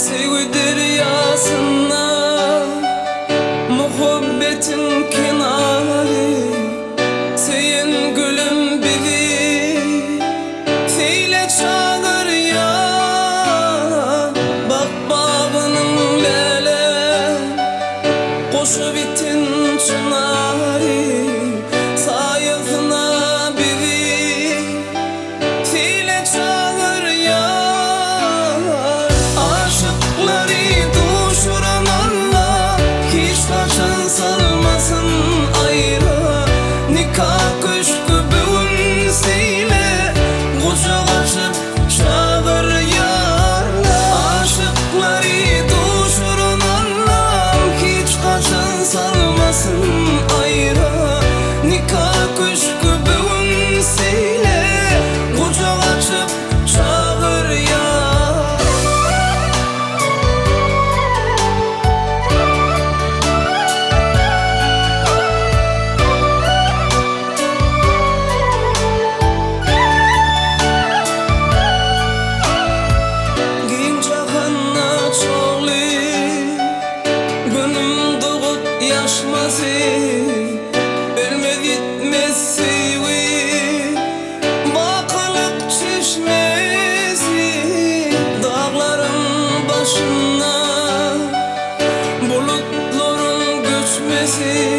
Sevgi deryasına muhabbetin kenarı, seyin gülüm bizi feyle çağır ya. Bak bağının lele koşu bitin çınarı, sayıfına bizi feyle çağır ya. Salmasın ayrı nikah köşkü bugün seyle kucak açıp çağır yar. Aşıkları duşurun Allah'ım, hiç kaçan salmasın ayrı nikah köşkü bugün seyle kucak açıp çağır yar. Ölmez gitmez sevgi, bakılıp çeşmesi, dağların başına bulutların göçmesi.